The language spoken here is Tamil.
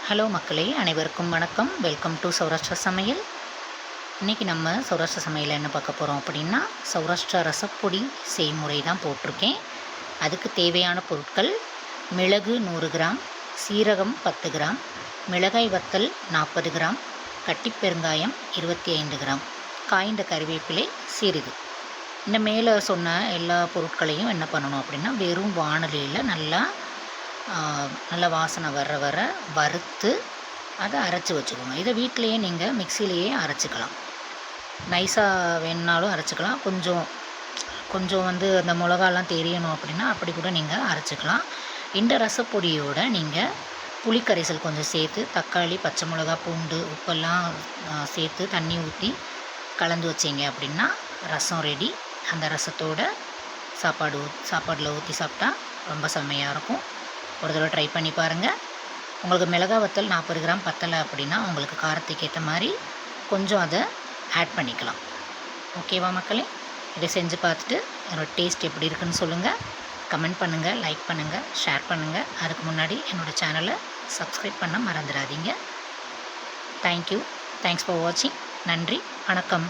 ஹலோ மக்களே, அனைவருக்கும் வணக்கம். வெல்கம் டு சௌராஷ்டிரா சமையல். இன்றைக்கி நம்ம சௌராஷ்டிரா சமையல் என்ன பார்க்க போகிறோம் அப்படின்னா, சௌராஷ்டிரா ரசப்பொடி செய்முறை தான் போட்டிருக்கேன். அதுக்கு தேவையான பொருட்கள்: மிளகு 100 கிராம், சீரகம் 10 கிராம், மிளகாய் வத்தல் 40 கிராம், கட்டிப்பெருங்காயம் 25 கிராம், காய்ந்த கறிவேப்பிலை சிறிது. இந்த மேலே சொன்ன எல்லா பொருட்களையும் என்ன பண்ணணும் அப்படின்னா, வெறும் வாணலியில் நல்லா வாசனை வர வறுத்து அதை அரைச்சி வச்சுக்கோங்க. இதை வீட்டிலையே நீங்கள் மிக்சிலேயே அரைச்சிக்கலாம். நைஸாக வேணுனாலும் அரைச்சிக்கலாம். கொஞ்சம் அந்த மிளகாலாம் தெரியணும் அப்படின்னா அப்படி கூட நீங்கள் அரைச்சிக்கலாம். இந்த ரசப்பொடியோடு நீங்கள் புளிக்கரைசல் கொஞ்சம் சேர்த்து, தக்காளி, பச்சை மிளகா, பூண்டு, உப்பெல்லாம் சேர்த்து தண்ணி ஊற்றி கலந்து வச்சிங்க அப்படின்னா ரசம் ரெடி. அந்த ரசத்தோட சாப்பாடில் ஊற்றி சாப்பிட்டா ரொம்ப செம்மையாக இருக்கும். ஒரு தடவை ட்ரை பண்ணி பாருங்கள். உங்களுக்கு மிளகாய் வத்தல் 40 கிராம் பத்தலை அப்படின்னா உங்களுக்கு காரத்துக்கு ஏற்ற மாதிரி கொஞ்சம் அதை ஆட் பண்ணிக்கலாம். ஓகேவா மக்களே? இதை செஞ்சு பார்த்துட்டு என்னோடய டேஸ்ட் எப்படி இருக்குன்னு சொல்லுங்கள். கமெண்ட் பண்ணுங்கள், லைக் பண்ணுங்கள், ஷேர் பண்ணுங்கள். அதுக்கு முன்னாடி என்னோடய சேனலை சப்ஸ்கிரைப் பண்ண மறந்துடாதீங்க. தேங்க்யூ. தேங்க்ஸ் ஃபார் வாட்சிங். நன்றி, வணக்கம்.